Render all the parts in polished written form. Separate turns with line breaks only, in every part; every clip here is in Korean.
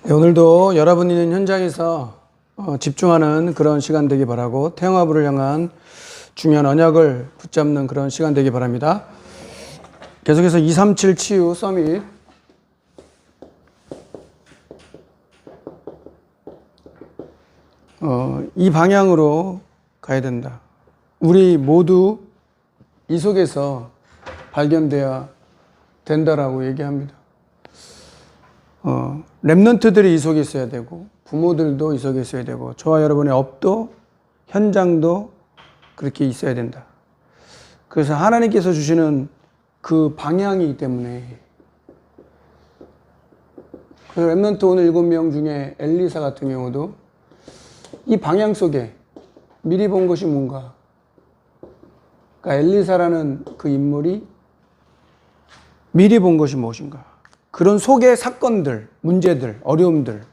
네, 오늘도 여러분이 있는 현장에서 집중하는 그런 시간 되기 바라고 태영아부를 향한 중요한 언약을 붙잡는 그런 시간 되기 바랍니다. 계속해서 237 치유 서밋 이 방향으로 가야 된다. 우리 모두 이 속에서 발견돼야 된다라고 얘기합니다. 렘넌트들이 이 속에 있어야 되고 부모들도 이 속에 있어야 되고 저와 여러분의 업도 현장도 그렇게 있어야 된다. 그래서 하나님께서 주시는 그 방향이기 때문에 그래서 렘넌트 오늘 7명 중에 엘리사 같은 경우도 이 방향 속에 미리 본 것이 뭔가, 그러니까 엘리사라는 그 인물이 미리 본 것이 무엇인가, 그런 속의 사건들, 문제들, 어려움들,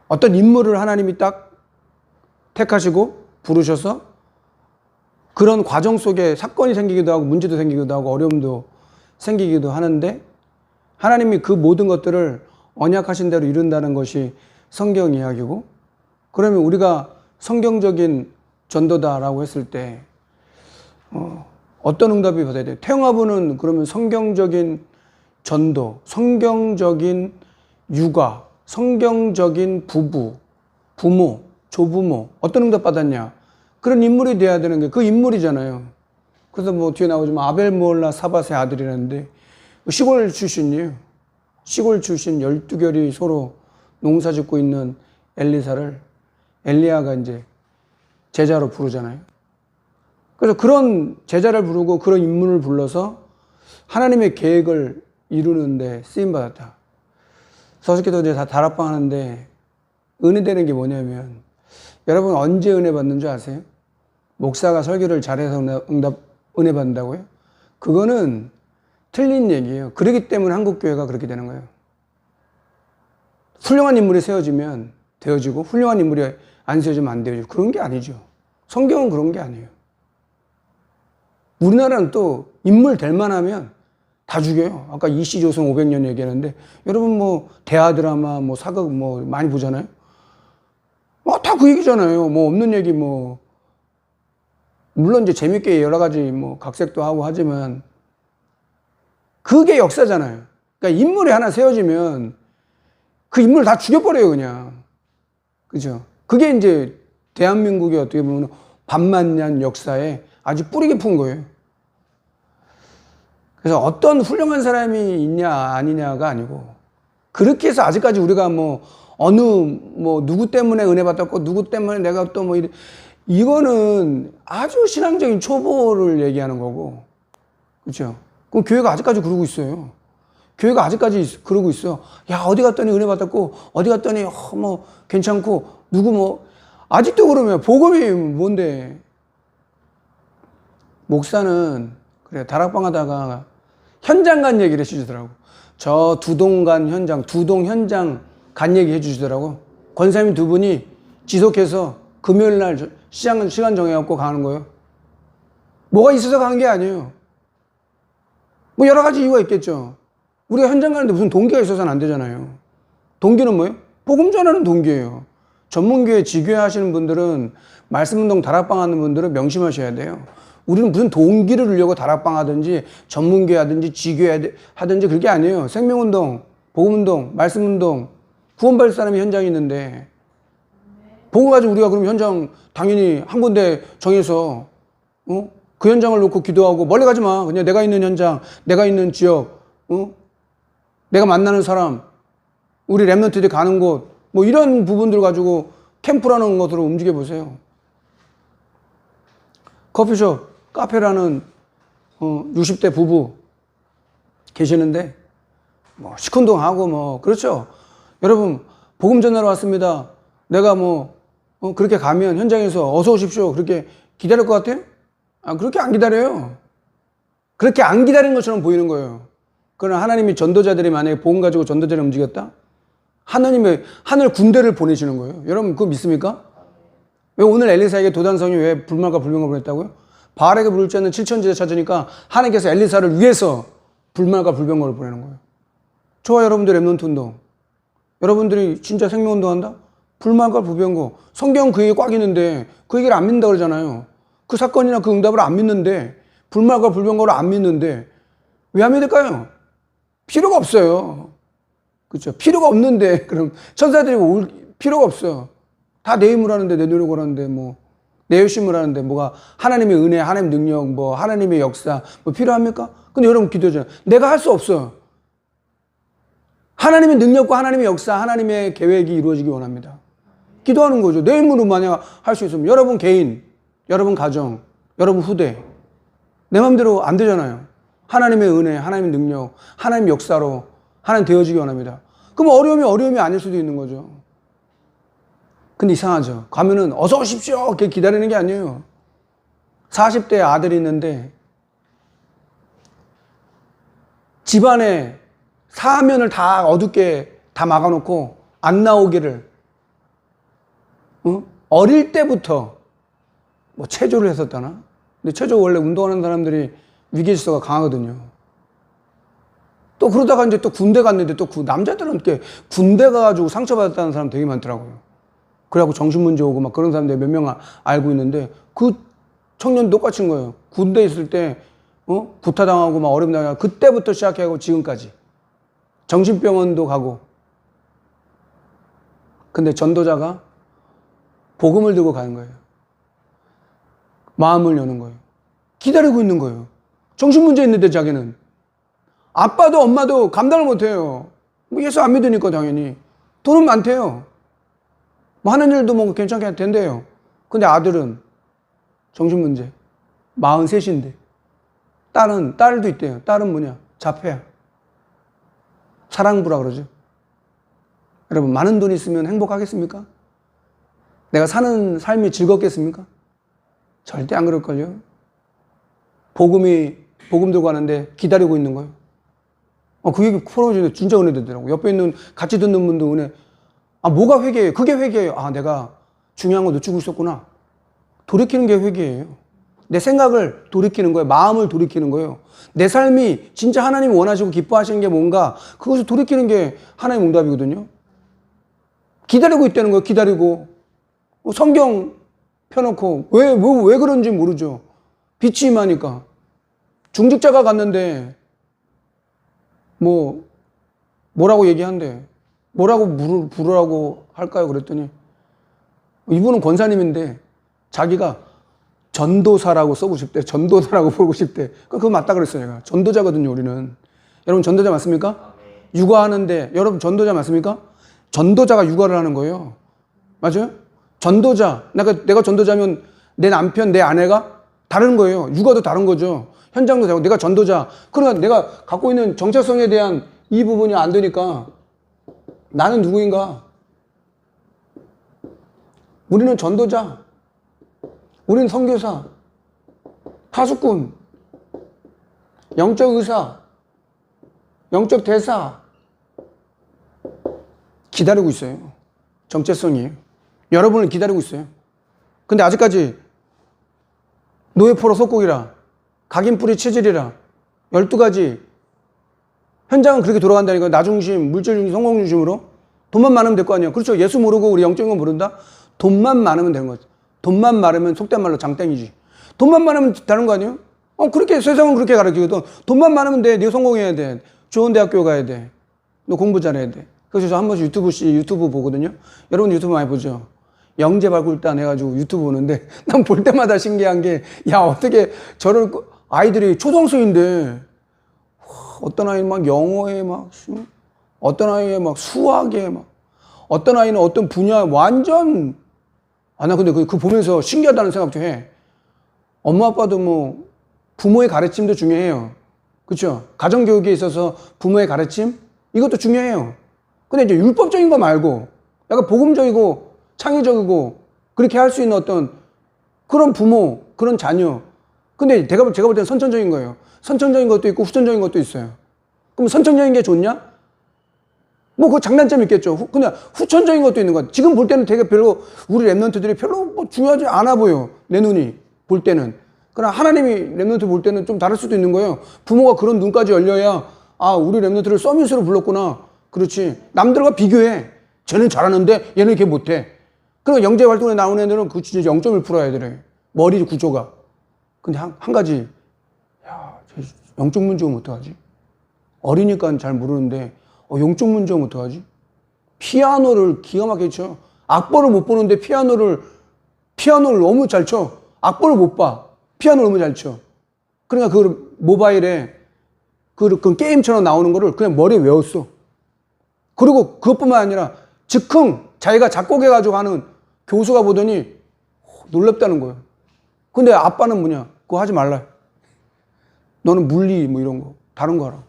어떤 인물을 하나님이 딱 택하시고 부르셔서 그런 과정 속에 사건이 생기기도 하고 문제도 생기기도 하고 어려움도 생기기도 하는데 하나님이 그 모든 것들을 언약하신 대로 이룬다는 것이 성경 이야기고, 그러면 우리가 성경적인 전도다라고 했을 때 어떤 응답이 받아야 돼요? 태영아부는 그러면 성경적인 전도, 성경적인 육아, 성경적인 부부, 부모, 조부모, 어떤 응답 받았냐? 그런 인물이 돼야 되는 게 그 인물이잖아요. 그래서 뭐 뒤에 나오지만 아벨 모올라 사밧의 아들이라는데 시골 출신이에요. 시골 출신 12결이 서로 농사 짓고 있는 엘리사를 엘리야가 이제 제자로 부르잖아요. 그래서 그런 제자를 부르고 그런 인물을 불러서 하나님의 계획을 이루는데 쓰임받았다. 서식기도 이제 다 다락방 하는데 은혜 되는 게 뭐냐면, 여러분 언제 은혜 받는 줄 아세요? 목사가 설교를 잘해서 은혜 받는다고요? 그거는 틀린 얘기예요. 그렇기 때문에 한국교회가 그렇게 되는 거예요. 훌륭한 인물이 세워지면 되어지고 훌륭한 인물이 안 세워지면 안 되어지고, 그런 게 아니죠. 성경은 그런 게 아니에요. 우리나라는 또 인물 될 만하면 다 죽여요. 아까 이씨조선 500년 얘기하는데 여러분 뭐 대하 드라마 뭐 사극 뭐 많이 보잖아요. 다 그 얘기잖아요. 뭐 없는 얘기 뭐 물론 이제 재밌게 여러 가지 뭐 각색도 하고 하지만 그게 역사잖아요. 그러니까 인물이 하나 세워지면 그 인물 다 죽여버려요, 그냥. 그죠? 그게 이제 대한민국의 어떻게 보면 반만년 역사에 아주 뿌리 깊은 거예요. 그래서 어떤 훌륭한 사람이 있냐 아니냐가 아니고, 그렇게 해서 아직까지 우리가 뭐 어느 뭐 누구 때문에 은혜 받았고 누구 때문에 내가 또 뭐 이거는 아주 신앙적인 초보를 얘기하는 거고, 그렇죠? 그럼 교회가 아직까지 그러고 있어요. 교회가 아직까지 그러고 있어요. 야, 어디 갔더니 은혜 받았고 어디 갔더니 뭐 괜찮고 누구 뭐 아직도 그러면 복음이 뭔데? 목사는 그래 다락방 하다가 현장 간 얘기를 해주시더라고. 저 두동 간 현장, 두동 현장 간 얘기 해주시더라고. 권사님 두 분이 지속해서 금요일 날 시간 정해갖고 가는 거예요. 뭐가 있어서 가는 게 아니에요. 뭐 여러 가지 이유가 있겠죠. 우리가 현장 가는데 무슨 동기가 있어서는 안 되잖아요. 동기는 뭐예요? 복음 전하는 동기예요. 전문교회 지교회 하시는 분들은, 말씀운동 다락방 하는 분들은 명심하셔야 돼요. 우리는 무슨 동기를 누려고 다락방 하든지 전문교회 하든지 지교회 하든지 그게 아니에요. 생명운동, 복음운동, 말씀운동, 구원받을 사람이 현장에 있는데 복음 가지고 우리가 그럼 현장 당연히 한 군데 정해서 그 현장을 놓고 기도하고 멀리 가지 마. 그냥 내가 있는 현장, 내가 있는 지역, 내가 만나는 사람, 우리 렘넌트들이 가는 곳, 뭐 이런 부분들 가지고 캠프라는 것으로 움직여 보세요. 커피숍, 카페라는 60대 부부 계시는데 뭐 시큰둥하고 뭐 그렇죠. 여러분 복음 전하러 왔습니다. 내가 뭐 그렇게 가면 현장에서 어서 오십시오 그렇게 기다릴 것 같아요? 그렇게 안 기다려요. 그렇게 안 기다리는 것처럼 보이는 거예요. 그러나 하나님이 전도자들이 만약에 복음 가지고 전도자를 움직였다? 하나님의 하늘 군대를 보내시는 거예요. 여러분 그거 믿습니까? 왜 오늘 엘리사에게 도단성이 왜 불말과 불병을 보냈다고요? 바알에게 부를 줄 아는 7,000제자 찾으니까 하나님께서 엘리사를 위해서 불말과 불병거를 보내는 거예요. 저와 여러분들 렘넌트 운동, 여러분들이 진짜 생명운동 한다? 불만과 부변고. 성경은 그 얘기 꽉 있는데 그 얘기를 안 믿는다 그러잖아요. 그 사건이나 그 응답을 안 믿는데, 불만과 불변고를 안 믿는데 왜 안 믿을까요? 필요가 없어요. 그렇죠? 필요가 없는데 그럼 천사들이 올 필요가 없어요. 다 내 힘을 하는데, 내 노력을 하는데, 뭐 내 열심을 하는데 뭐가 하나님의 은혜, 하나님 능력, 뭐 하나님의 역사 뭐 필요합니까? 근데 여러분 기도하잖아요. 내가 할 수 없어요. 하나님의 능력과 하나님의 역사, 하나님의 계획이 이루어지기 원합니다. 기도하는 거죠. 내 힘으로 만약 할 수 있으면 여러분 개인, 여러분 가정, 여러분 후대 내 마음대로 안 되잖아요. 하나님의 은혜, 하나님의 능력, 하나님의 역사로 하나님 되어지기 원합니다. 그럼 어려움이 아닐 수도 있는 거죠. 근데 이상하죠. 가면은 어서 오십시오 이렇게 기다리는 게 아니에요. 40대 아들이 있는데 집안에 사면을 다 어둡게 다 막아놓고 안 나오기를 어릴 때부터 뭐 체조를 했었다나? 근데 체조 원래 운동하는 사람들이 위계질서가 강하거든요. 또 그러다가 이제 또 군대 갔는데 또 남자들은 이렇게 군대 가가지고 상처받았다는 사람 되게 많더라고요. 그래갖고 정신문제 오고 막 그런 사람들 몇 명 알고 있는데 그 청년 똑같은 거예요. 군대 있을 때 구타당하고 막 어려움 당하고 그때부터 시작해가지고 지금까지 정신병원도 가고. 근데 전도자가 복음을 들고 가는 거예요. 마음을 여는 거예요. 기다리고 있는 거예요. 정신문제 있는데 자기는 아빠도 엄마도 감당을 못해요. 뭐 예수 안 믿으니까 당연히. 돈은 많대요. 뭐 하는 일도 뭐 괜찮게 된대요. 근데 아들은 정신문제 43인데 딸도 있대요. 딸은 뭐냐? 자폐야. 사랑부라 그러죠. 여러분, 많은 돈 있으면 행복하겠습니까? 내가 사는 삶이 즐겁겠습니까? 절대 안 그럴걸요. 복음 들고 가는데 기다리고 있는 거예요. 그 얘기 풀어주는데 진짜 은혜되더라고. 옆에 있는 같이 듣는 분도 은혜. 뭐가 회개예요? 그게 회개예요. 내가 중요한 거 놓치고 있었구나. 돌이키는 게 회개예요. 내 생각을 돌이키는 거예요. 마음을 돌이키는 거예요. 내 삶이 진짜 하나님이 원하시고 기뻐하시는 게 뭔가 그것을 돌이키는 게 하나님의 응답이거든요. 기다리고 있다는 거예요. 기다리고. 성경 펴놓고 왜 그런지 모르죠. 빛이 임하니까. 중직자가 갔는데 뭐라고 얘기한대. 뭐라고 부르라고 할까요? 그랬더니 이분은 권사님인데 자기가 전도사라고 써고 싶대. 전도사라고 부르고 싶대. 그거 맞다 그랬어요. 제가. 전도자거든요, 우리는. 여러분 전도자 맞습니까? 육아하는데 여러분 전도자 맞습니까? 전도자가 육아를 하는 거예요. 맞아요? 전도자. 내가 전도자면 내 남편, 내 아내가 다른 거예요. 육아도 다른 거죠. 현장도 되고 내가 전도자. 그러니까 내가 갖고 있는 정체성에 대한 이 부분이 안 되니까 나는 누구인가? 우리는 전도자. 우리는 선교사. 파수꾼. 영적 의사. 영적 대사. 기다리고 있어요. 정체성이에요. 여러분을 기다리고 있어요. 근데 아직까지 노예포로 속국이라 각인뿌리 체질이라 12가지 현장은 그렇게 돌아간다니까. 나 중심, 물질 중심, 성공 중심으로 돈만 많으면 될 거 아니에요. 그렇죠. 예수 모르고 우리 영적인 거 모른다? 돈만 많으면 되는 거죠. 돈만 많으면 속된 말로 장땡이지. 돈만 많으면 되는 거 아니에요? 그렇게 세상은 그렇게 가르치거든. 돈만 많으면 돼. 네 성공해야 돼. 좋은 대학교 가야 돼. 너 공부 잘해야 돼. 그래서 저 한 번씩 유튜브 보거든요. 여러분 유튜브 많이 보죠? 영재 발굴단 해가지고 유튜브 보는데 난 볼 때마다 신기한 게 어떻게 저런 아이들이 초등학생인데 어떤 아이는 막 영어에 어떤 아이는 막 수학에 어떤 아이는 어떤 분야 완전 나 근데 그 보면서 신기하다는 생각도 해. 엄마 아빠도 부모의 가르침도 중요해요. 그렇죠? 가정교육에 있어서 부모의 가르침 이것도 중요해요. 근데 이제 율법적인 거 말고 약간 복음적이고 창의적이고 그렇게 할 수 있는 어떤 그런 부모, 그런 자녀. 근데 제가 볼 때는 선천적인 거예요. 선천적인 것도 있고 후천적인 것도 있어요. 그럼 선천적인 게 좋냐? 그 장단점이 있겠죠. 근데 후천적인 것도 있는 거야. 지금 볼 때는 되게 별로 우리 랩런트들이 별로 중요하지 않아 보여. 내 눈이 볼 때는. 그러나 하나님이 랩런트 볼 때는 좀 다를 수도 있는 거예요. 부모가 그런 눈까지 열려야 우리 랩런트를 서밋으로 불렀구나. 그렇지. 남들과 비교해. 쟤는 잘하는데 얘는 이렇게 못해. 그럼 영재 활동에 나오는 애들은 그 진짜 0.1%야 애들이. 머리 구조가. 근데 한 가지. 야, 영적 문제 오면 어떡하지? 어리니까 잘 모르는데 영적 문제 오면 어떡하지? 피아노를 기가 막히게 쳐. 악보를 못 보는데 피아노를 너무 잘 쳐. 악보를 못 봐. 피아노를 너무 잘 쳐. 그러니까 그 모바일에 그 게임처럼 나오는 거를 그냥 머리에 외웠어. 그리고 그것뿐만 아니라 즉흥 자기가 작곡해가지고 하는 교수가 보더니 놀랍다는 거예요. 근데 아빠는 뭐냐? 그거 하지 말라. 너는 물리 뭐 이런 거 다른 거 하라.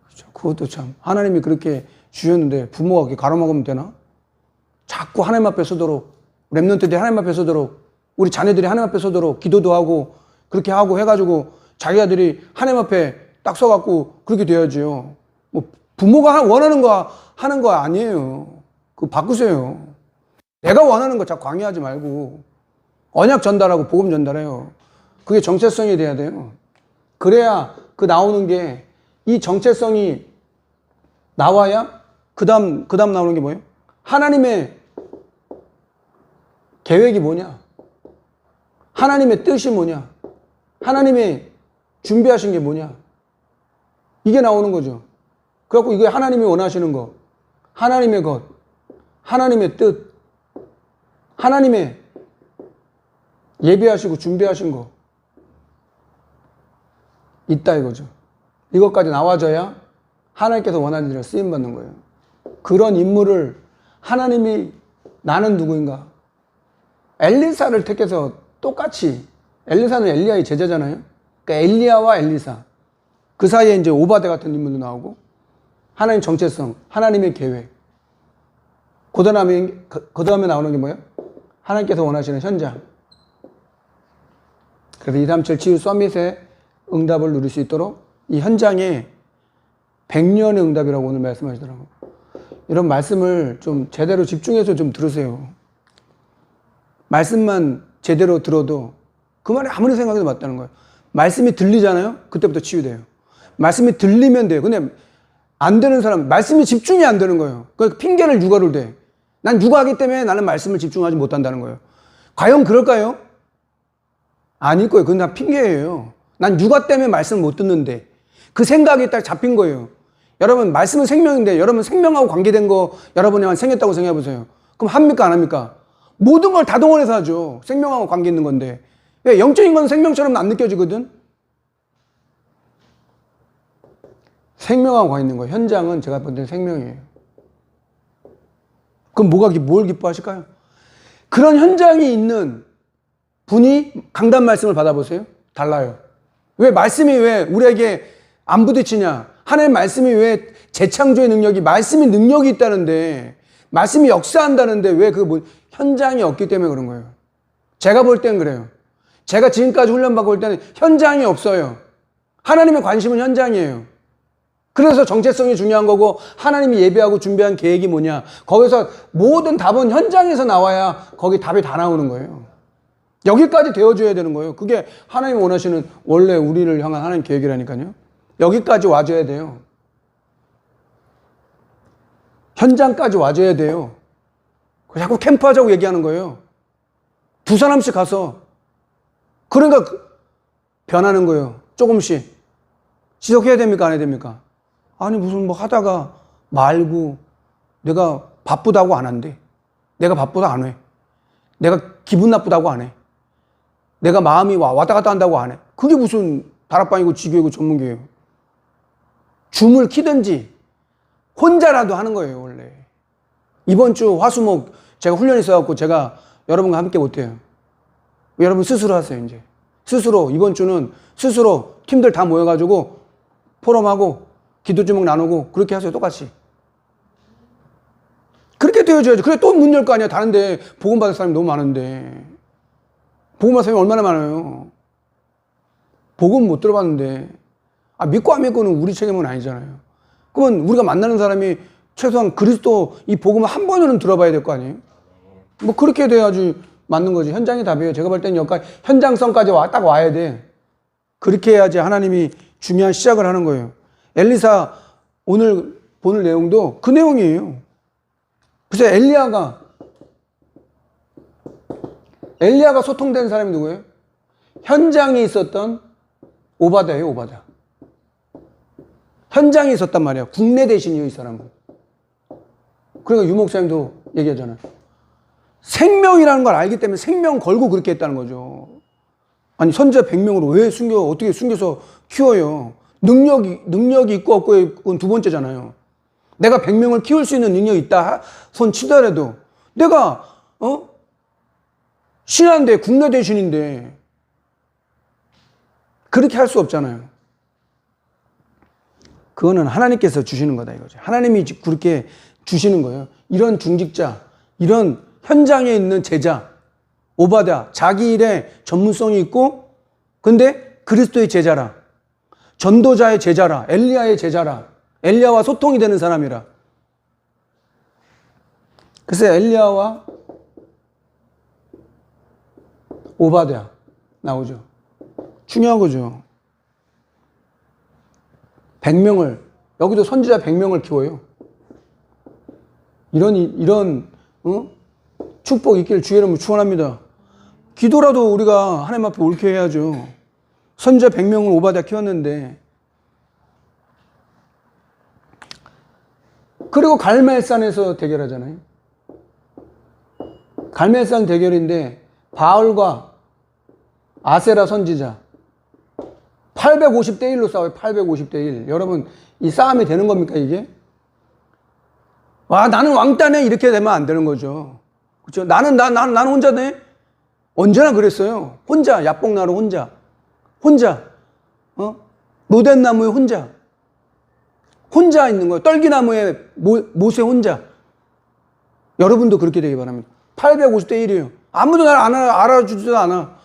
그렇죠. 그것도 참 하나님이 그렇게 주셨는데 부모가 그렇게 갈아먹으면 되나? 자꾸 하나님 앞에 서도록 랩런트들이 하나님 앞에 서도록 우리 자녀들이 하나님 앞에 서도록 기도도 하고 그렇게 하고 해가지고 자기 아들이 하나님 앞에 딱 서갖고 그렇게 돼야지요. 뭐 부모가 원하는 거 하는 거 아니에요. 그거 바꾸세요. 내가 원하는 거 자꾸 강요하지 말고 언약 전달하고 복음 전달해요. 그게 정체성이 돼야 돼요. 그래야 그 나오는 게 이 정체성이 나와야 그 다음 나오는 게 뭐예요? 하나님의 계획이 뭐냐? 하나님의 뜻이 뭐냐? 하나님의 준비하신 게 뭐냐? 이게 나오는 거죠. 그래갖고 이게 하나님이 원하시는 거, 하나님의 것, 하나님의 뜻, 하나님의 예비하시고 준비하신 거 있다 이거죠. 이것까지 나와줘야 하나님께서 원하는 대로 쓰임받는 거예요. 그런 인물을 하나님이 나는 누구인가? 엘리사를 택해서 똑같이 엘리사는 엘리야의 제자잖아요. 그러니까 엘리야와 엘리사 그 사이에 이제 오바데 같은 인물도 나오고 하나님 정체성, 하나님의 계획. 그 다음에 나오는 게 뭐예요? 하나님께서 원하시는 현장. 그래서 237 치유 서밋의 응답을 누릴 수 있도록 이 현장에 100년의 응답이라고 오늘 말씀하시더라고요. 이런 말씀을 좀 제대로 집중해서 좀 들으세요. 말씀만 제대로 들어도 그 말이 아무리 생각해도 맞다는 거예요. 말씀이 들리잖아요? 그때부터 치유돼요. 말씀이 들리면 돼요. 근데 안 되는 사람, 말씀이 집중이 안 되는 거예요. 그러니까 핑계를 육아를 대. 난 육아하기 때문에 나는 말씀을 집중하지 못한다는 거예요. 과연 그럴까요? 아닐 거예요. 그건 다 핑계예요. 난 육아 때문에 말씀을 못 듣는데 그 생각이 딱 잡힌 거예요. 여러분 말씀은 생명인데 여러분 생명하고 관계된 거 여러분이 생겼다고 생각해 보세요. 그럼 합니까 안 합니까? 모든 걸 다 동원해서 하죠. 생명하고 관계 있는 건데 왜 영적인 건 생명처럼 안 느껴지거든? 생명하고 관계 있는 거 현장은 제가 볼 때는 생명이에요. 그럼 뭘 기뻐하실까요? 그런 현장이 있는 분이 강단 말씀을 받아보세요. 달라요. 왜 말씀이 왜 우리에게 안 부딪히냐? 하나님 말씀이 왜 재창조의 능력이 말씀이 능력이 있다는데 말씀이 역사한다는데 왜 그 현장이 없기 때문에 그런 거예요. 제가 볼 땐 그래요. 제가 지금까지 훈련받고 볼 때는 현장이 없어요. 하나님의 관심은 현장이에요. 그래서 정체성이 중요한 거고 하나님이 예비하고 준비한 계획이 뭐냐. 거기서 모든 답은 현장에서 나와야 거기 답이 다 나오는 거예요. 여기까지 되어줘야 되는 거예요. 그게 하나님이 원하시는 원래 우리를 향한 하나님 계획이라니까요. 여기까지 와줘야 돼요. 현장까지 와줘야 돼요. 자꾸 캠프하자고 얘기하는 거예요. 두 사람씩 가서. 그러니까 변하는 거예요. 조금씩. 지속해야 됩니까? 안 해야 됩니까? 아니 무슨 뭐 하다가 말고 내가 바쁘다고 안 한대. 내가 바쁘다 안 해. 내가 기분 나쁘다고 안 해. 내가 마음이 왔다 갔다 한다고 안 해. 그게 무슨 다락방이고 지교이고 전문교예요. 줌을 키든지 혼자라도 하는 거예요 원래. 이번 주 화수목 제가 훈련이 있어갖고 제가 여러분과 함께 못해요. 여러분 스스로 하세요 이제. 스스로 이번 주는 스스로 팀들 다 모여가지고 포럼하고 기도 제목 나누고 그렇게 하세요. 똑같이. 그렇게 되어줘야죠. 그래 또 문 열 거 아니야. 다른데 복음 받을 사람이 너무 많은데. 복음 받을 사람이 얼마나 많아요. 복음 못 들어봤는데 믿고 안 믿고는 우리 책임은 아니잖아요. 그러면 우리가 만나는 사람이 최소한 그리스도 이 복음을 한 번은 들어봐야 될 거 아니에요. 뭐 그렇게 돼야지 맞는 거지. 현장이 답이에요. 제가 볼 때는 여기까지 현장성까지 딱 와야 돼. 그렇게 해야지 하나님이 중요한 시작을 하는 거예요. 엘리사 오늘 보는 내용도 그 내용이에요. 그래서 엘리야가 소통된 사람이 누구예요? 현장에 있었던 오바댜예요, 오바댜. 현장에 있었단 말이야. 국내 대신이에요, 이 사람은. 그러니까 유 목사님도 얘기하잖아요. 생명이라는 걸 알기 때문에 생명 걸고 그렇게 했다는 거죠. 아니, 선지자 100명으로 왜 어떻게 숨겨서 키워요? 능력이 있고 없고의 그건 두 번째잖아요. 내가 100명을 키울 수 있는 능력이 있다 손 치더라도 내가 신한데 국내 대신인데 그렇게 할 수 없잖아요. 그거는 하나님께서 주시는 거다 이거죠. 하나님이 그렇게 주시는 거예요. 이런 중직자, 이런 현장에 있는 제자, 오바댜, 자기 일에 전문성이 있고 근데 그리스도의 제자라, 전도자의 제자라, 엘리야의 제자라, 엘리야와 소통이 되는 사람이라. 그래서 엘리야와 오바댜 나오죠. 중요한 거죠. 100명을, 여기도 선지자 100명을 키워요. 이런 축복 있기를 주의 이름으로 축원합니다. 기도라도 우리가 하나님 앞에 옳게 해야죠. 선지자 100명을 오바댜 키웠는데, 그리고 갈멜산에서 대결하잖아요. 갈멜산 대결인데 바알과 아세라 선지자 850대 1로 싸워요. 850대 1. 여러분, 이 싸움이 되는 겁니까, 이게? 와, 나는 왕따네. 이렇게 되면 안 되는 거죠. 그렇죠? 나는 혼자네. 언제나 그랬어요. 혼자, 야뽕나루 혼자, 노덴나무에 혼자 있는 거예요. 떨기나무에 모세 혼자. 여러분도 그렇게 되기 바랍니다. 850대 1이에요. 아무도 나를 알아주지도 않아.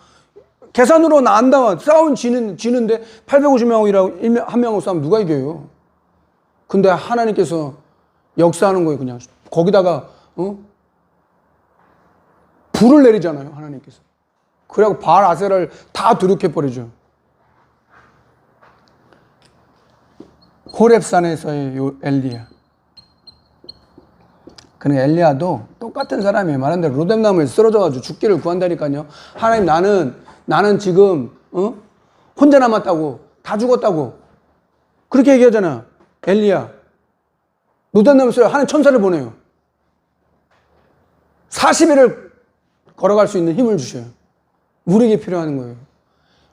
계산으로 나 안 나와. 싸움 지는데 850명이라고 한 명하고 싸우면 누가 이겨요? 근데 하나님께서 역사하는 거예요, 그냥. 거기다가, 불을 내리잖아요, 하나님께서. 그래갖고 바알 아세라를 다 두룩해버리죠. 호렙산에서의 엘리야. 그는 엘리야도 똑같은 사람이에요. 말한 대로 로뎀나무에서 쓰러져가지고 죽기를 구한다니까요. 하나님, 나는 지금 혼자 남았다고, 다 죽었다고 그렇게 얘기하잖아. 엘리야 로뎀나무에서 하나님 천사를 보내요. 40일을 걸어갈 수 있는 힘을 주셔요. 우리에게 필요한 거예요.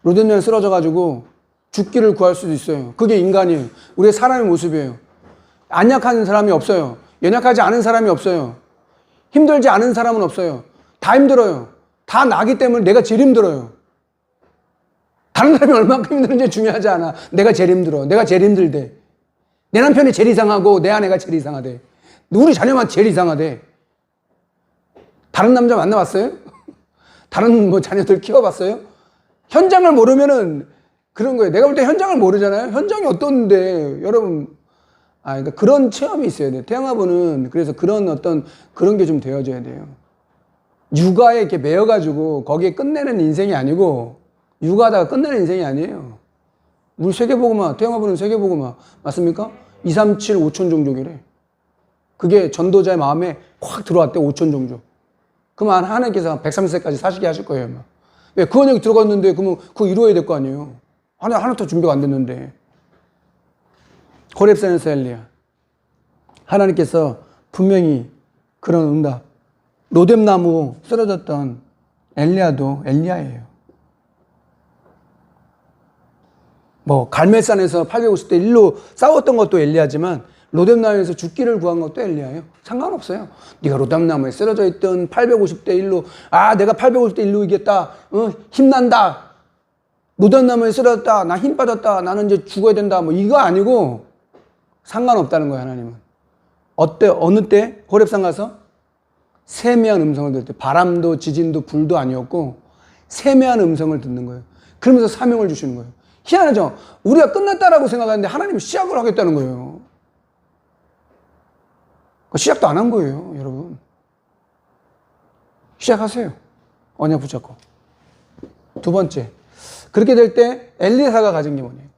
로뎀나무에 쓰러져가지고 죽기를 구할 수도 있어요. 그게 인간이에요. 우리의 사람의 모습이에요. 안약한 사람이 없어요. 연약하지 않은 사람이 없어요. 힘들지 않은 사람은 없어요. 다 힘들어요. 다 나기 때문에 내가 제일 힘들어요. 다른 사람이 얼마큼 힘드는지 중요하지 않아. 내가 제일 힘들어. 내가 제일 힘들대. 내 남편이 제일 이상하고 내 아내가 제일 이상하대. 우리 자녀만 제일 이상하대. 다른 남자 만나봤어요? 다른 자녀들 키워봤어요? 현장을 모르면은 그런 거예요. 내가 볼 때 현장을 모르잖아요. 현장이 어떤데 여러분, 그러니까 그런 체험이 있어야 돼요. 태영아부는 그래서 그런 게 좀 되어져야 돼요. 육아에 이렇게 매여가지고 거기에 끝내는 인생이 아니고, 육아하다가 끝내는 인생이 아니에요. 우리 세계복음화, 태영아부는 세계복음화 맞습니까? 2, 3, 7, 5천 종족이래. 그게 전도자의 마음에 확 들어왔대. 5천 종족. 그러면 하나님께서 130세까지 사시게 하실 거예요. 왜? 그 언약이 들어갔는데 그러면 그거 이루어야 될 거 아니에요. 하나도 준비가 안 됐는데. 호렙산에서 엘리야. 하나님께서 분명히 그런 응답. 로뎀나무 쓰러졌던 엘리야도 엘리야예요. 갈멜산에서 850대 1로 싸웠던 것도 엘리야지만 로뎀나무에서 죽기를 구한 것도 엘리야예요. 상관없어요. 네가 로뎀나무에 쓰러져 있던 850대 1로 내가 850대 1로 이겼다. 힘난다. 로뎀나무에 쓰러졌다. 나 힘 빠졌다. 나는 이제 죽어야 된다. 이거 아니고 상관없다는 거예요, 하나님은. 어느 때? 호렙산 가서 세미한 음성을 들을 때, 바람도 지진도 불도 아니었고 세미한 음성을 듣는 거예요. 그러면서 사명을 주시는 거예요. 희한하죠? 우리가 끝났다라고 생각하는데 하나님은 시작을 하겠다는 거예요. 시작도 안 한 거예요, 여러분. 시작하세요. 언약 붙잡고. 두 번째, 그렇게 될 때 엘리사가 가진 게 뭐냐면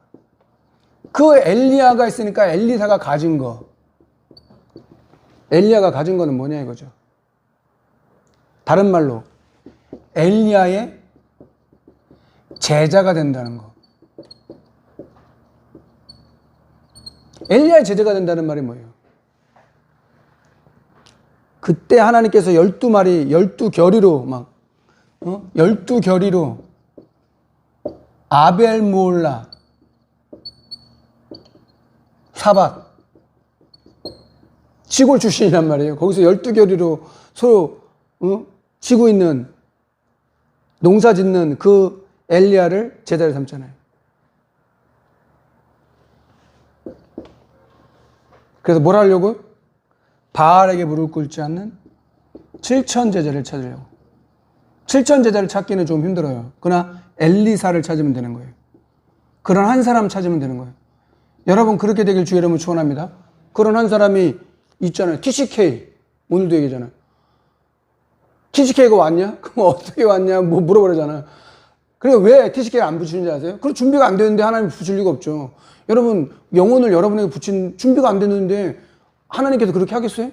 그 엘리야가 있으니까 엘리사가 가진 거. 엘리야가 가진 거는 뭐냐 이거죠. 다른 말로 엘리야의 제자가 된다는 거. 엘리야의 제자가 된다는 말이 뭐예요? 그때 하나님께서 12마리, 12결의로 막 12결의로 아벨 모올라 사밧 시골 출신이란 말이에요. 거기서 12결의로 서로 지고 있는 농사 짓는 그 엘리야를 제자를 삼잖아요. 그래서 뭘 하려고? 바알에게 무릎 꿇지 않는 7천 제자를 찾으려고. 7천 제자를 찾기는 좀 힘들어요. 그러나 엘리사를 찾으면 되는 거예요. 그런 한 사람 찾으면 되는 거예요. 여러분 그렇게 되길 주의 이름으로 축원합니다. 그런 한 사람이 있잖아요. TCK 오늘도 얘기잖아요. TCK가 왔냐? 그럼 어떻게 왔냐? 뭐 물어보잖아요. 그래서 왜 TCK를 안 붙이는지 아세요? 그럼 준비가 안 되는데 하나님이 붙일 리가 없죠. 여러분 영혼을 여러분에게 붙인 준비가 안 됐는데 하나님께서 그렇게 하겠어요?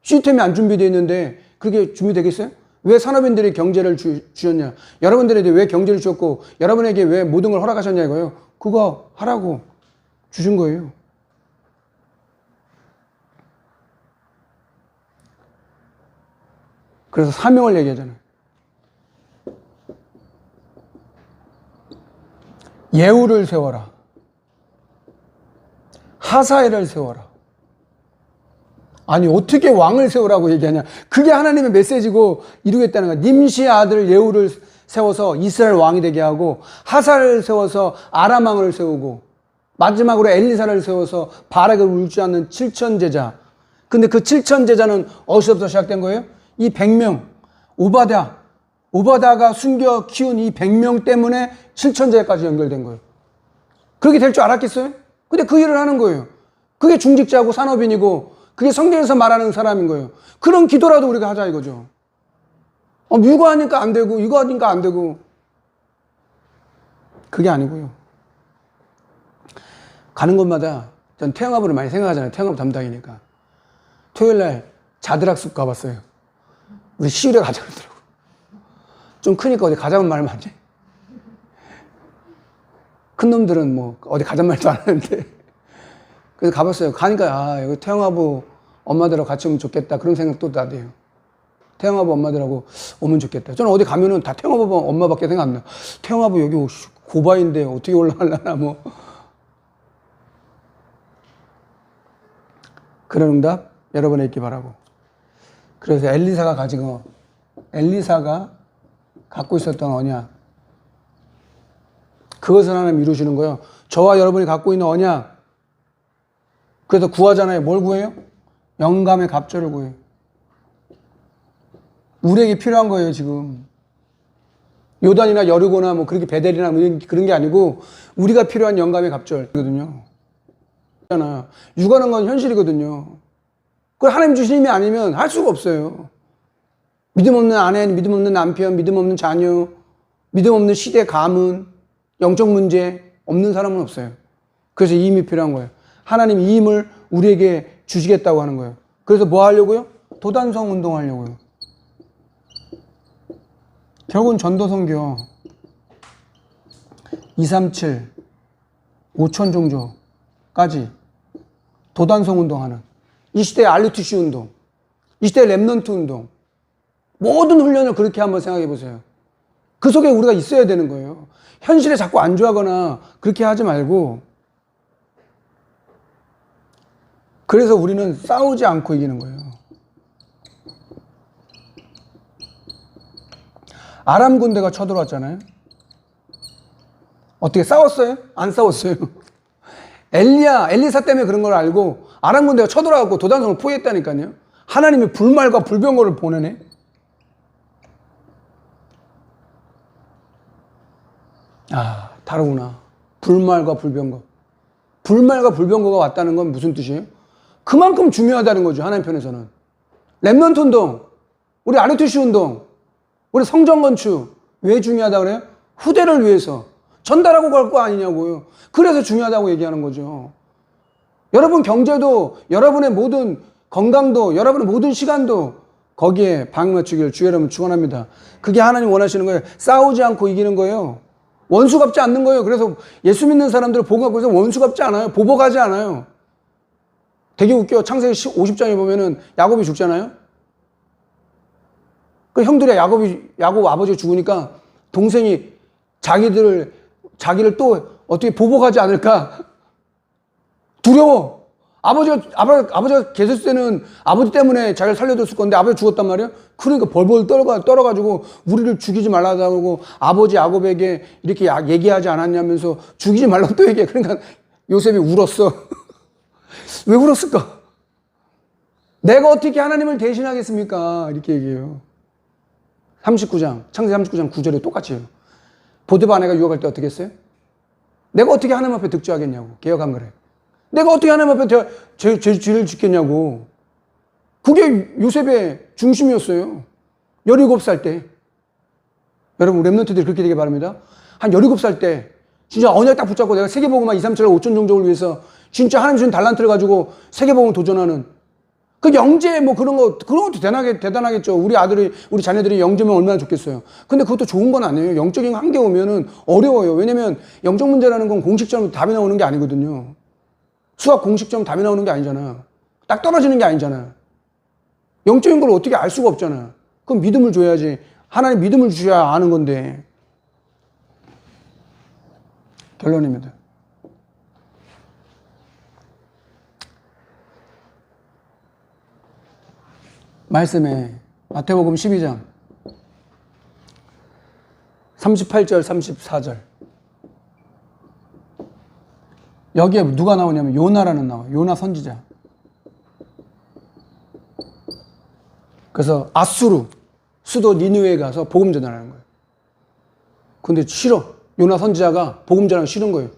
시스템이 안 준비되어 있는데 그렇게 준비되겠어요? 왜 산업인들이 경제를 주셨냐? 여러분들에게 왜 경제를 주셨고 여러분에게 왜 모든 걸 허락하셨냐 이거예요. 그거 하라고 주신 거예요. 그래서 사명을 얘기하잖아요. 예후를 세워라. 하사엘을 세워라. 아니 어떻게 왕을 세우라고 얘기하냐. 그게 하나님의 메시지고 이루겠다는 거야. 님시의 아들 예후를 세워서 이스라엘 왕이 되게 하고 하사엘을 세워서 아람 왕을 세우고 마지막으로 엘리사를 세워서 바락을 울지 않는 7천 제자. 근데 그 7천 제자는 어디서부터 시작된 거예요? 이 100명 오바다가 숨겨 키운 이 100명 때문에 7천 제자까지 연결된 거예요. 그렇게 될 줄 알았겠어요? 근데 그 일을 하는 거예요. 그게 중직자고 산업인이고 그게 성경에서 말하는 사람인 거예요. 그런 기도라도 우리가 하자 이거죠. 이거 하니까 안 되고 이거 하니까 안 되고 그게 아니고요. 가는 곳마다 전 태영아부를 많이 생각하잖아요. 태영아부 담당이니까. 토요일날 자드락숲 가봤어요. 우리 시울에 가자 그러더라고. 좀 크니까 어디 가자는 말을 많이 해. 큰 놈들은 뭐 어디 가자는 말도 안 하는데 그래서 가봤어요. 가니까 여기 태영아부 엄마들하고 같이 오면 좋겠다 그런 생각도 나대요. 태영아부 엄마들하고 오면 좋겠다. 저는 어디 가면은 다 태영아부 엄마밖에 생각 안 나요. 태영아부 여기 고바인데 어떻게 올라가려나 뭐 그런 응답 여러분에 있기 바라고. 그래서 엘리사가 갖고 있었던 언약 그것을 하나님 이루시는 거예요. 저와 여러분이 갖고 있는 언약 그래서 구하잖아요. 뭘 구해요? 영감의 갑절을 구해요. 우리에게 필요한 거예요 지금. 요단이나 여리고나 뭐 그렇게 베델이나 뭐 그런 게 아니고 우리가 필요한 영감의 갑절이거든요. 육아는 건 현실이거든요. 그걸 하나님 주신 힘이 아니면 할 수가 없어요. 믿음 없는 아내, 믿음 없는 남편, 믿음 없는 자녀, 믿음 없는 시대 가문, 영적 문제 없는 사람은 없어요. 그래서 이 힘이 필요한 거예요. 하나님 이 힘을 우리에게 주시겠다고 하는 거예요. 그래서 뭐 하려고요? 도단성 운동하려고요. 결국은 전도선교 237, 5천 종조까지 도단성 운동하는 이 시대의 RUTC 운동, 이 시대의 랩넌트 운동 모든 훈련을 그렇게 한번 생각해 보세요. 그 속에 우리가 있어야 되는 거예요. 현실에 자꾸 안주하거나 그렇게 하지 말고 그래서 우리는 싸우지 않고 이기는 거예요. 아람 군대가 쳐들어왔잖아요. 어떻게 싸웠어요? 안 싸웠어요. 엘리사 때문에 그런 걸 알고 아람 군대가 쳐들어와서 도단성을 포위했다니까요. 하나님이 불말과 불병거를 보내네. 다르구나. 불말과 불병거. 불말과 불병거가 왔다는 건 무슨 뜻이에요? 그만큼 중요하다는 거죠. 하나님 편에서는. 랩넌트 운동, 우리 RUTC 운동, 우리 성전 건축 왜 중요하다 그래요? 후대를 위해서. 전달하고 갈 거 아니냐고요. 그래서 중요하다고 얘기하는 거죠. 여러분 경제도, 여러분의 모든 건강도, 여러분의 모든 시간도 거기에 방맞추기를 주의 이름으로 축원합니다. 그게 하나님 원하시는 거예요. 싸우지 않고 이기는 거예요. 원수 갚지 않는 거예요. 그래서 예수 믿는 사람들을 복음 갖고 있어서 원수 갚지 않아요. 보복하지 않아요. 되게 웃겨. 창세기 50장에 보면은 야곱이 죽잖아요. 그 형들이 야곱 아버지가 죽으니까 동생이 자기를 또 어떻게 보복하지 않을까 두려워. 아버지가 계셨을 때는 아버지 때문에 자기를 살려줬을 건데 아버지가 죽었단 말이에요. 그러니까 벌벌 떨어가지고 우리를 죽이지 말라고 아버지 야곱에게 이렇게 얘기하지 않았냐면서 죽이지 말라고 또 얘기해. 그러니까 요셉이 울었어. 왜 울었을까? 내가 어떻게 하나님을 대신하겠습니까? 이렇게 얘기해요. 39장, 창세기 39장 9절에 똑같이 해요. 보디바 아내가 유혹할 때 어떻게 했어요? 내가 어떻게 하나님 앞에 득죄하겠냐고. 개혁한 거래. 내가 어떻게 하나님 앞에 죄를 짓겠냐고. 그게 요셉의 중심이었어요. 17살 때. 여러분, 랩런트들이 그렇게 되길 바랍니다. 한 17살 때, 진짜 언약 딱 붙잡고 내가 세계복음만 2, 3, 7, 5천 종족을 위해서 진짜 하나님 주신 달란트를 가지고 세계복음을 도전하는 그 영재 뭐 그런 것도 대단하겠죠. 우리 자녀들이 영재면 얼마나 좋겠어요. 근데 그것도 좋은 건 아니에요. 영적인 한계 오면은 어려워요. 왜냐면 영적 문제라는 건 공식적으로 답이 나오는 게 아니거든요. 수학 공식점 답이 나오는 게 아니잖아. 딱 떨어지는 게 아니잖아. 영적인 걸 어떻게 알 수가 없잖아. 그럼 믿음을 줘야지. 하나님 믿음을 주셔야 아는 건데. 결론입니다. 말씀에 마태복음 12장 38절 34절 여기에 누가 나오냐면 요나라는 나와요. 요나 선지자. 그래서 아수르 수도 니느웨에 가서 복음 전하는 거예요. 근데 싫어. 요나 선지자가 복음 전하기 싫은 거예요.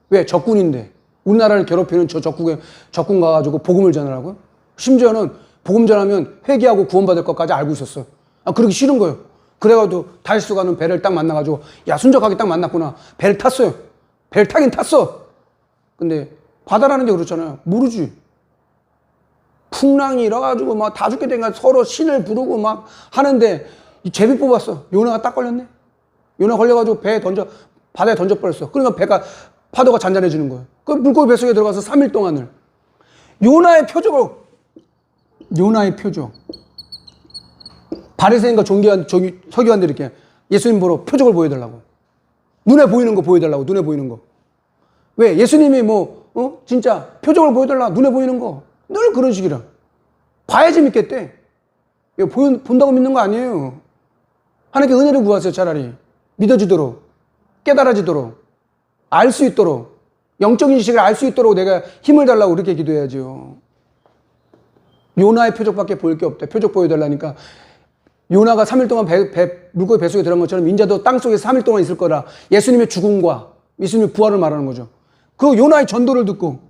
왜? 적군인데. 우리나라를 괴롭히는 저 적군 가가지고 복음을 전하라고요? 심지어는 복음 전하면 회개하고 구원받을 것까지 알고 있었어. 그러기 싫은 거예요. 그래가지고 다시스 가는 배를 딱 만나가지고 야 순적하게 딱 만났구나. 배를 탔어요. 배를 타긴 탔어. 근데 바다라는 게 그렇잖아요. 모르지. 풍랑이 일어가지고 막 다 죽게 된가 서로 신을 부르고 막 하는데 이 제비 뽑았어. 요나가 딱 걸렸네. 요나 걸려가지고 바다에 던져버렸어. 그러니까 파도가 잔잔해지는 거예요. 그 물고기 뱃속에 들어가서 3일 동안을 요나의 표적. 바리새인과 서기관들이 이렇게 예수님 보러 표적을 보여달라고. 눈에 보이는 거 보여달라고. 눈에 보이는 거. 왜? 예수님이 진짜 표적을 보여달라. 눈에 보이는 거. 늘 그런 식이라. 봐야지 믿겠대. 이거 본다고 믿는 거 아니에요. 하나님께 은혜를 구하세요. 차라리. 믿어지도록. 깨달아지도록. 알 수 있도록. 영적인 지식을 알 수 있도록 내가 힘을 달라고 그렇게 기도해야죠. 요나의 표적밖에 보일 게 없대. 표적 보여달라니까. 요나가 3일 동안 물고기 뱃속에 들어간 것처럼 인자도 땅속에 3일 동안 있을 거라. 예수님의 죽음과 예수님의 부활을 말하는 거죠. 그 요나의 전도를 듣고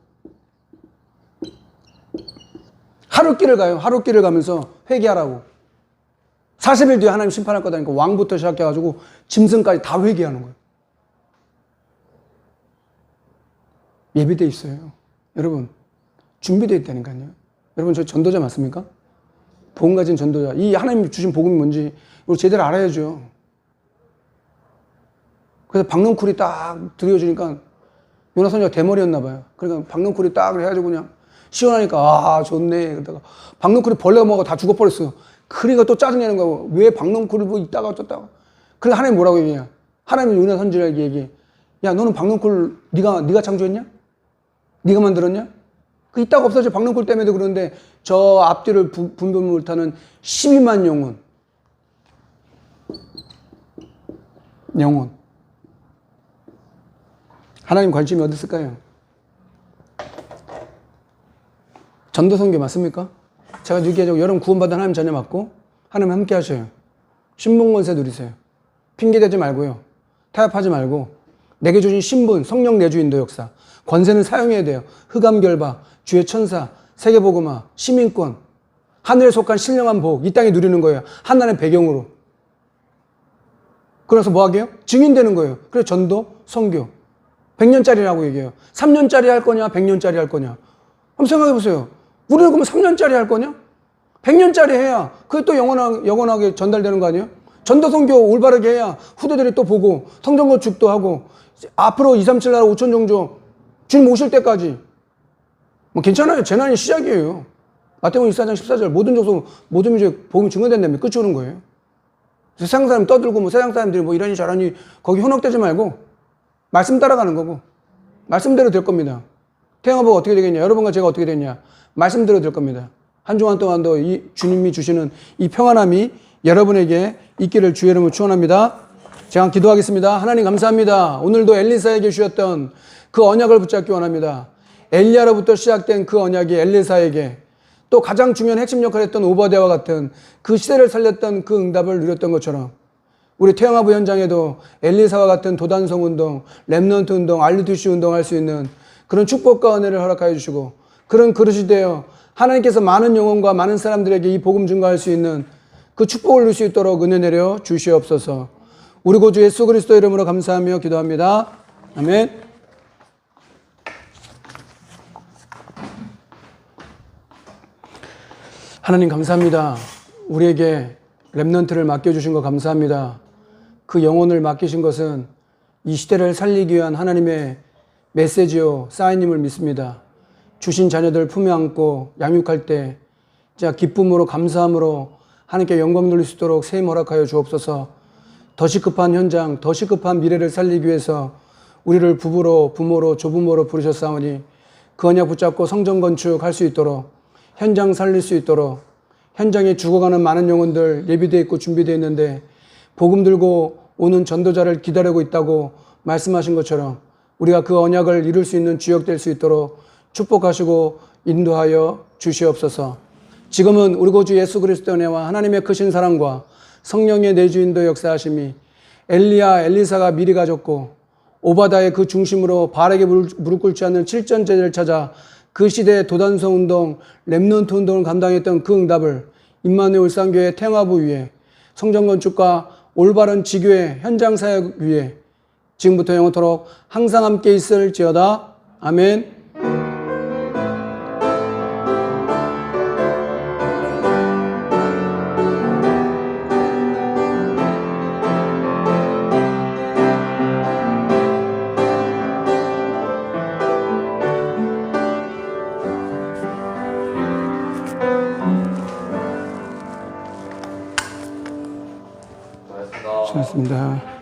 하룻길을 가요. 하룻길을 가면서 회개하라고. 40일 뒤에 하나님 심판할 거다니까 왕부터 시작해가지고 짐승까지 다 회개하는 거예요. 예비되어 있어요. 여러분 준비되어 있다니까요. 여러분 저 전도자 맞습니까? 복음 가진 전도자. 이 하나님 주신 복음이 뭔지 우리 제대로 알아야죠. 그래서 박넝쿨이 딱 들여주니까 요나 선지가 대머리였나 봐요. 그러니까 박넝쿨이 딱 해가지고 그냥 시원하니까 좋네. 그러다가 박넝쿨이 벌레가 먹어 다 죽어버렸어. 그러니까 또 짜증내는 거야. 왜 박넝쿨을 뭐 있다가 어쩌다가. 그러니까 하나님 뭐라고 얘기해? 하나님이 요나 선지자에게 얘기해. 야 너는 박넝쿨 네가 창조했냐? 네가 만들었냐? 그 이따가 없어져. 박넝쿨 때문에도 그러는데 저 앞뒤를 분별 못하는 12만 영혼. 하나님 관심이 어디 있을까요? 전도 선교 맞습니까? 제가 얘기하자고 여러분 구원받은 하나님 자녀 맞고 하나님 함께 하셔요. 신분 권세 누리세요. 핑계대지 말고요. 타협하지 말고 내게 주신 신분, 성령 내주인도 역사, 권세는 사용해야 돼요. 흑암 결박, 주의 천사, 세계복음화, 시민권, 하늘에 속한 신령한 복, 이 땅에 누리는 거예요. 하나님의 배경으로. 그래서 뭐 하게요? 증인되는 거예요. 그래서 전도, 선교. 100년짜리라고 얘기해요. 3년짜리 할 거냐, 100년짜리 할 거냐. 한번 생각해 보세요. 우리는 그러면 3년짜리 할 거냐? 100년짜리 해야 그게 또 영원하게 전달되는 거 아니에요? 전도 선교 올바르게 해야 후대들이 또 보고 성전 건축도 하고 앞으로 237 나라 5천 종족 주님 오실 때까지 뭐 괜찮아요. 재난이 시작이에요. 마태복음 24장 14절 모든 족속 모든 민족 복음 증거된 다음에 끝이 오는 거예요. 세상 사람 떠들고 뭐 세상 사람들이 뭐 이러니 저러니 거기 현혹되지 말고 말씀 따라가는 거고 말씀대로 될 겁니다. 태영아보가 어떻게 되겠냐? 여러분과 제가 어떻게 되냐? 말씀대로 될 겁니다. 한 주간 동안도 이 주님이 주시는 이 평안함이 여러분에게 있기를 주의 이름으로 축원합니다. 제가 기도하겠습니다. 하나님 감사합니다. 오늘도 엘리사에게 주셨던 그 언약을 붙잡기 원합니다. 엘리야로부터 시작된 그 언약이 엘리사에게 또 가장 중요한 핵심 역할을 했던 오바댜와 같은 그 시대를 살렸던 그 응답을 누렸던 것처럼 우리 태영아부 현장에도 엘리사와 같은 도단성 운동, 렘넌트 운동, RUTC 운동할 수 있는 그런 축복과 은혜를 허락하여 주시고 그런 그릇이 되어 하나님께서 많은 영혼과 많은 사람들에게 이 복음 증거할 수 있는 그 축복을 누릴 수 있도록 은혜 내려 주시옵소서. 우리 구주 예수 그리스도 이름으로 감사하며 기도합니다. 아멘. 하나님 감사합니다. 우리에게 렘넌트를 맡겨주신 거 감사합니다. 그 영혼을 맡기신 것은 이 시대를 살리기 위한 하나님의 메시지요 사인임을 믿습니다. 주신 자녀들 품에 안고 양육할 때 기쁨으로 감사함으로 하나님께 영광 돌릴 수 있도록 세임 허락하여 주옵소서. 더 시급한 현장, 더 시급한 미래를 살리기 위해서 우리를 부모로 조부모로 부르셨사오니 그 언약 붙잡고 성전 건축할 수 있도록 현장 살릴 수 있도록 현장에 죽어가는 많은 영혼들 예비되어 있고 준비되어 있는데 복음 들고 오는 전도자를 기다리고 있다고 말씀하신 것처럼 우리가 그 언약을 이룰 수 있는 주역 될 수 있도록 축복하시고 인도하여 주시옵소서. 지금은 우리 구주 예수 그리스도의 은혜와 하나님의 크신 사랑과 성령의 내주인도 역사하심이 엘리야, 엘리사가 미리 가졌고 오바다의 그 중심으로 바알에게 무릎 꿇지 않는 7전 제자를 찾아 그 시대의 도단성 운동, 렘넌트 운동을 감당했던 그 응답을 임마누엘 울산교회 태영아부 위에 성전 건축과 올바른 지교회 현장 사역 위에 지금부터 영원토록 항상 함께 있을지어다. 아멘. 수고하셨습니다.